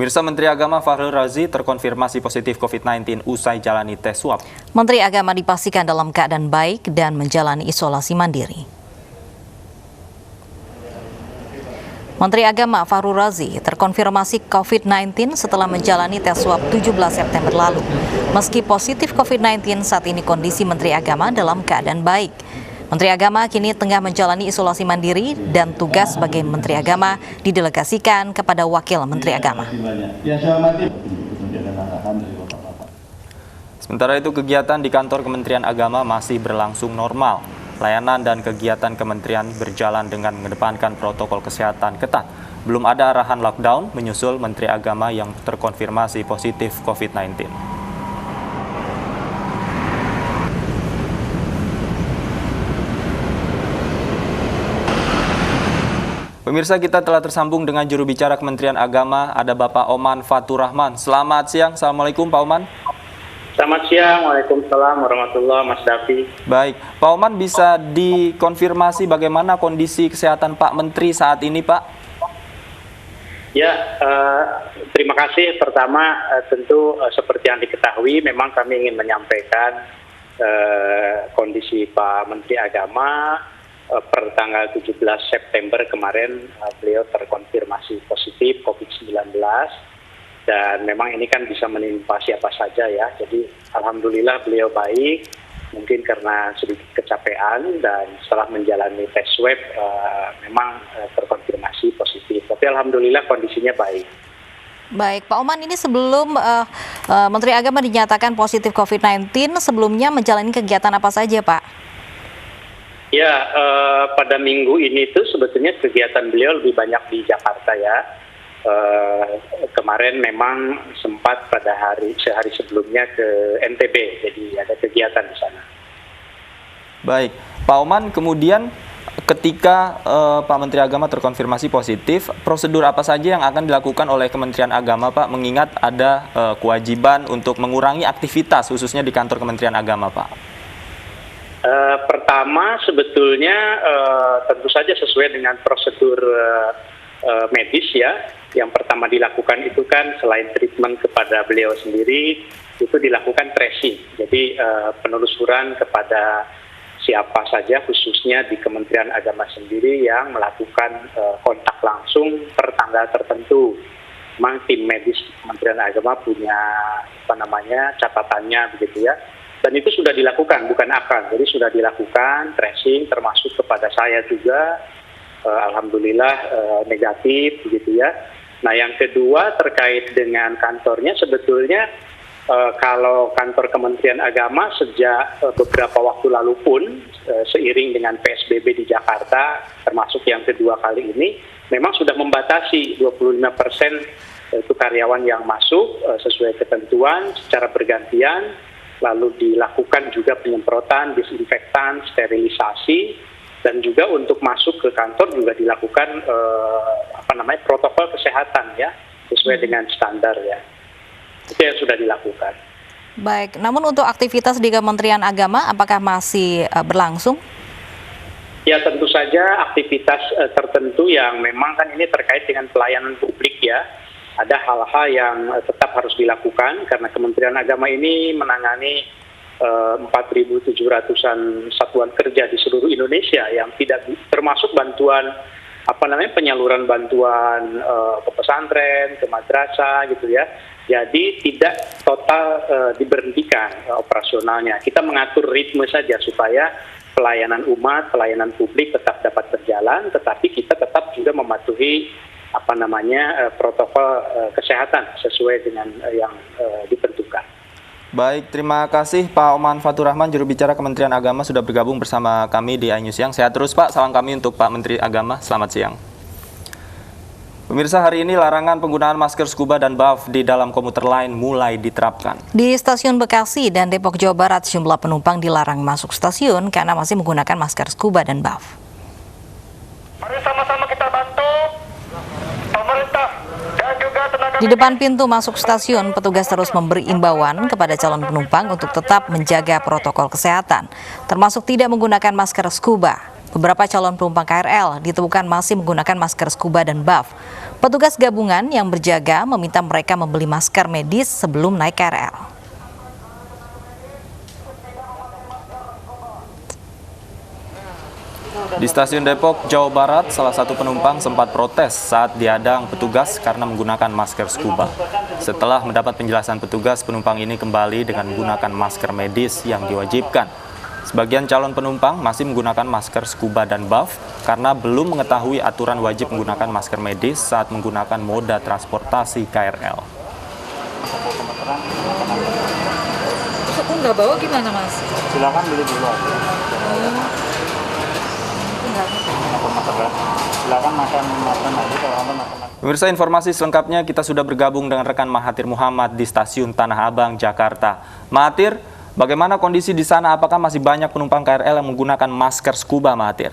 Pemirsa, Menteri Agama Fahrul Razi terkonfirmasi positif COVID-19 usai jalani tes swab. Menteri Agama dipastikan dalam keadaan baik dan menjalani isolasi mandiri. Menteri Agama Fahrul Razi terkonfirmasi COVID-19 setelah menjalani tes swab 17 September lalu. Meski positif COVID-19, saat ini kondisi Menteri Agama dalam keadaan baik. Menteri Agama kini tengah menjalani isolasi mandiri dan tugas sebagai Menteri Agama didelegasikan kepada Wakil Menteri Agama. Sementara itu, kegiatan di kantor Kementerian Agama masih berlangsung normal. Layanan dan kegiatan kementerian berjalan dengan mengedepankan protokol kesehatan ketat. Belum ada arahan lockdown menyusul Menteri Agama yang terkonfirmasi positif COVID-19. Pemirsa, kita telah tersambung dengan juru bicara Kementerian Agama, ada Bapak Oman Fatur Rahman. Selamat siang, Assalamualaikum Pak Oman. Selamat siang, Waalaikumsalam warahmatullahi Mas Davi. Baik, Pak Oman bisa dikonfirmasi bagaimana kondisi kesehatan Pak Menteri saat ini, Pak? Ya, terima kasih. Pertama, tentu seperti yang diketahui, memang kami ingin menyampaikan kondisi Pak Menteri Agama. Per tanggal 17 September kemarin beliau terkonfirmasi positif COVID-19 dan memang ini kan bisa menimpa siapa saja ya. Jadi alhamdulillah beliau baik, mungkin karena sedikit kecapean dan setelah menjalani tes swab memang terkonfirmasi positif. Tapi alhamdulillah kondisinya baik. Baik, Pak Oman, ini sebelum Menteri Agama dinyatakan positif COVID-19, sebelumnya menjalani kegiatan apa saja, Pak? Ya, pada minggu ini tuh sebetulnya kegiatan beliau lebih banyak di Jakarta ya. Kemarin memang sempat pada sehari sebelumnya ke NTB, jadi ada kegiatan di sana. Baik, Pak Oman, kemudian ketika Pak Menteri Agama terkonfirmasi positif, prosedur apa saja yang akan dilakukan oleh Kementerian Agama, Pak, mengingat ada kewajiban untuk mengurangi aktivitas khususnya di kantor Kementerian Agama, Pak? Pertama sebetulnya tentu saja sesuai dengan prosedur medis ya. Yang pertama dilakukan itu kan selain treatment kepada beliau sendiri, itu dilakukan tracing. Jadi penelusuran kepada siapa saja khususnya di Kementerian Agama sendiri yang melakukan kontak langsung per tanggal tertentu. Memang tim medis Kementerian Agama punya catatannya begitu ya. Dan itu sudah dilakukan, bukan akan. Jadi sudah dilakukan tracing, termasuk kepada saya juga, alhamdulillah negatif, begitu ya. Nah, yang kedua terkait dengan kantornya, sebetulnya kalau kantor Kementerian Agama sejak beberapa waktu lalu pun, seiring dengan PSBB di Jakarta, termasuk yang kedua kali ini, memang sudah membatasi 25% itu karyawan yang masuk sesuai ketentuan secara bergantian. Lalu dilakukan juga penyemprotan, disinfektan, sterilisasi, dan juga untuk masuk ke kantor juga dilakukan protokol kesehatan ya, sesuai dengan standar ya. Itu yang sudah dilakukan. Baik, namun untuk aktivitas di Kementerian Agama apakah masih berlangsung? Ya, tentu saja aktivitas tertentu yang memang kan ini terkait dengan pelayanan publik ya. Ada hal-hal yang tetap harus dilakukan karena Kementerian Agama ini menangani 4.700-an satuan kerja di seluruh Indonesia yang tidak termasuk bantuan penyaluran bantuan ke pesantren, ke madrasah gitu ya. Jadi tidak total diberhentikan operasionalnya. Kita mengatur ritme saja supaya pelayanan umat, pelayanan publik tetap dapat berjalan, tetapi kita tetap juga mematuhi protokol kesehatan sesuai dengan yang ditentukan. Baik, terima kasih Pak Oman Fatur Rahman, juru bicara Kementerian Agama sudah bergabung bersama kami di iNews Siang. Sehat terus Pak, salam kami untuk Pak Menteri Agama, selamat siang. Pemirsa, hari ini larangan penggunaan masker scuba dan buff di dalam komuter lain mulai diterapkan. Di Stasiun Bekasi dan Depok, Jawa Barat, sejumlah penumpang dilarang masuk stasiun karena masih menggunakan masker scuba dan buff. Mari sama-sama kita bantu pemerintah dan juga tenaga Di depan pintu masuk stasiun, petugas terus memberi imbauan kepada calon penumpang untuk tetap menjaga protokol kesehatan, termasuk tidak menggunakan masker scuba. Beberapa calon penumpang KRL ditemukan masih menggunakan masker scuba dan buff. Petugas gabungan yang berjaga meminta mereka membeli masker medis sebelum naik KRL. Di stasiun Depok, Jawa Barat, salah satu penumpang sempat protes saat dihadang petugas karena menggunakan masker scuba. Setelah mendapat penjelasan petugas, penumpang ini kembali dengan menggunakan masker medis yang diwajibkan. Sebagian calon penumpang masih menggunakan masker scuba dan buff karena belum mengetahui aturan wajib menggunakan masker medis saat menggunakan moda transportasi KRL. Aku nggak bawa gimana, Mas? Silakan beli dulu aja. Silakan makan aja kalau Anda makan. Pemirsa, informasi selengkapnya kita sudah bergabung dengan rekan Mahathir Muhammad di stasiun Tanah Abang, Jakarta. Mahathir, bagaimana kondisi di sana? Apakah masih banyak penumpang KRL yang menggunakan masker scuba, Mahathir?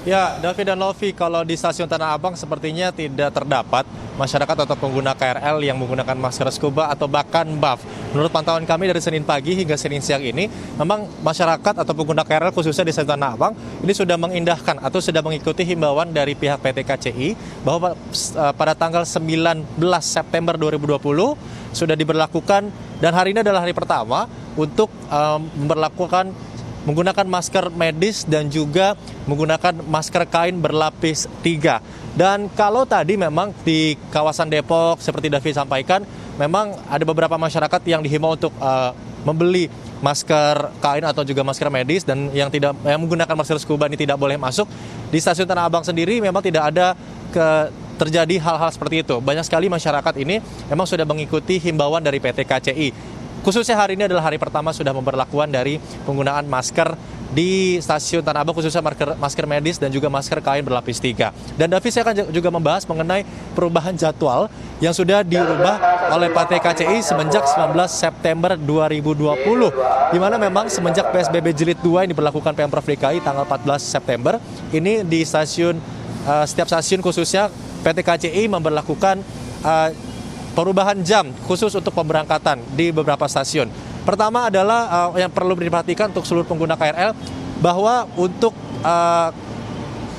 Ya, Davi dan Lovi, kalau di stasiun Tanah Abang sepertinya tidak terdapat masyarakat atau pengguna KRL yang menggunakan masker scuba atau bahkan buff. Menurut pantauan kami dari Senin pagi hingga Senin siang ini, memang masyarakat atau pengguna KRL khususnya di stasiun Tanah Abang ini sudah mengindahkan atau sudah mengikuti himbauan dari pihak PT KCI bahwa pada tanggal 19 September 2020 sudah diberlakukan dan hari ini adalah hari pertama untuk menggunakan masker medis dan juga menggunakan masker kain berlapis 3. Dan kalau tadi memang di kawasan Depok seperti Davi sampaikan, memang ada beberapa masyarakat yang dihimbau untuk membeli masker kain atau juga masker medis dan yang menggunakan masker scuba ini tidak boleh masuk. Di stasiun Tanah Abang sendiri memang tidak ada terjadi hal-hal seperti itu. Banyak sekali masyarakat ini memang sudah mengikuti himbauan dari PT KCI. Khususnya hari ini adalah hari pertama sudah memberlakukan dari penggunaan masker di stasiun Tanah Abang, khususnya masker medis dan juga masker kain berlapis 3. Dan Davi, saya akan juga membahas mengenai perubahan jadwal yang sudah dirubah oleh PT KCI semenjak 19 September 2020. Di mana memang semenjak PSBB Jilid 2 yang diberlakukan Pemprov DKI tanggal 14 September, ini di setiap stasiun khususnya PT KCI memberlakukan perubahan jam khusus untuk pemberangkatan di beberapa stasiun. Pertama adalah yang perlu diperhatikan untuk seluruh pengguna KRL bahwa untuk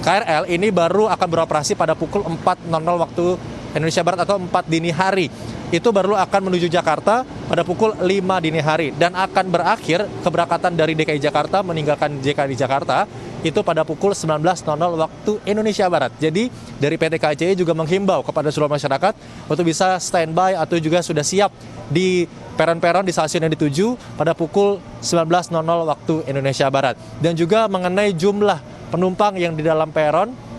KRL ini baru akan beroperasi pada pukul 4.00 waktu Indonesia Barat atau 4 dini hari. Itu baru akan menuju Jakarta pada pukul 5 dini hari dan akan berakhir keberangkatan dari DKI Jakarta meninggalkan JKI Jakarta itu pada pukul 19.00 waktu Indonesia Barat. Jadi dari PT KCI juga menghimbau kepada seluruh masyarakat untuk bisa standby atau juga sudah siap di peron-peron di stasiun yang dituju pada pukul 19.00 waktu Indonesia Barat. Dan juga mengenai jumlah penumpang yang di dalam peron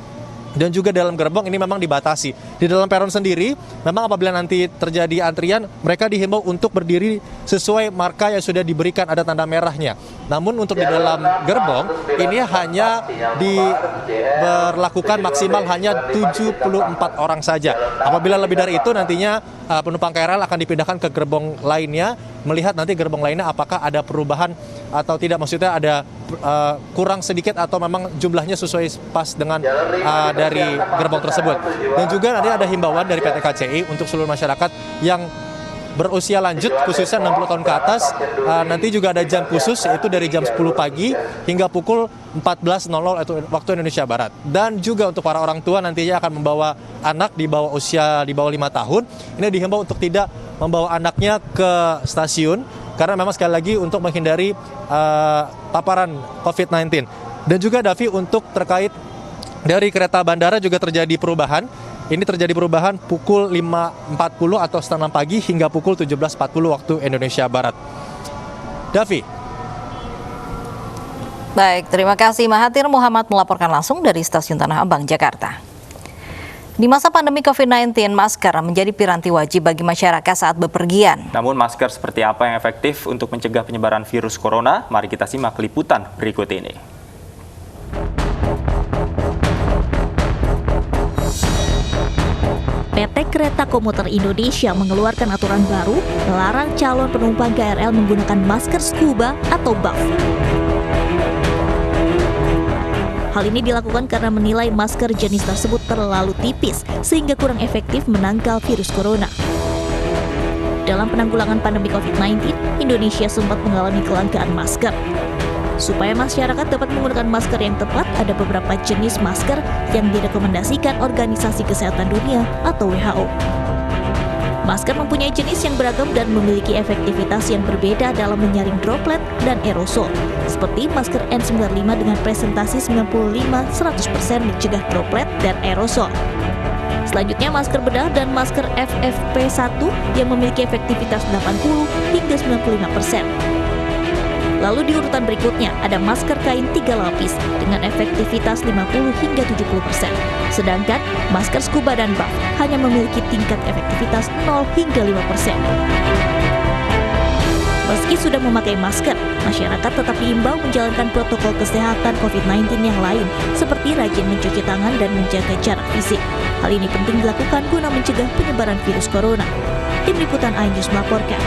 dan juga dalam gerbong ini memang dibatasi. Di dalam peron sendiri, memang apabila nanti terjadi antrian, mereka dihimbau untuk berdiri sesuai marka yang sudah diberikan, ada tanda merahnya. Namun untuk di dalam gerbong, ini hanya diberlakukan maksimal hanya 74 orang saja. Apabila lebih dari itu, nantinya penumpang KRL akan dipindahkan ke gerbong lainnya, melihat nanti gerbong lainnya apakah ada perubahan atau tidak, maksudnya ada kurang sedikit atau memang jumlahnya sesuai pas dengan dari gerbong tersebut. Dan juga nanti ada himbauan dari PT KCI untuk seluruh masyarakat yang berusia lanjut khususnya 60 tahun ke atas, nanti juga ada jam khusus yaitu dari jam 10 pagi hingga pukul 14.00 waktu Indonesia Barat. Dan juga untuk para orang tua nantinya akan membawa anak di bawah 5 tahun, ini dihimbau untuk tidak membawa anaknya ke stasiun karena memang sekali lagi untuk menghindari paparan COVID-19. Dan juga Davi, untuk terkait dari kereta bandara juga terjadi perubahan. Ini terjadi perubahan pukul 5.40 atau setengah 6 pagi hingga pukul 17.40 waktu Indonesia Barat. Davi. Baik, terima kasih Mahathir Muhammad melaporkan langsung dari Stasiun Tanah Abang, Jakarta. Di masa pandemi COVID-19, masker menjadi piranti wajib bagi masyarakat saat bepergian. Namun masker seperti apa yang efektif untuk mencegah penyebaran virus corona? Mari kita simak liputan berikut ini. PT Kereta Komuter Indonesia mengeluarkan aturan baru melarang calon penumpang KRL menggunakan masker scuba atau buff. Hal ini dilakukan karena menilai masker jenis tersebut terlalu tipis sehingga kurang efektif menangkal virus corona. Dalam penanggulangan pandemi COVID-19, Indonesia sempat mengalami kelangkaan masker. Supaya masyarakat dapat menggunakan masker yang tepat, ada beberapa jenis masker yang direkomendasikan Organisasi Kesehatan Dunia atau WHO. Masker mempunyai jenis yang beragam dan memiliki efektivitas yang berbeda dalam menyaring droplet dan aerosol. Seperti masker N95 dengan presentasi 95-100% mencegah droplet dan aerosol. Selanjutnya masker bedah dan masker FFP1 yang memiliki efektivitas 80 hingga 95%. Lalu di urutan berikutnya ada masker kain 3 lapis dengan efektivitas 50 hingga 70%. Sedangkan masker scuba dan buff hanya memiliki tingkat efektivitas 0 hingga 5%. Meski sudah memakai masker, masyarakat tetap diimbau menjalankan protokol kesehatan COVID-19 yang lain, seperti rajin mencuci tangan dan menjaga jarak fisik. Hal ini penting dilakukan guna mencegah penyebaran virus corona. Tim Liputan iNews melaporkan.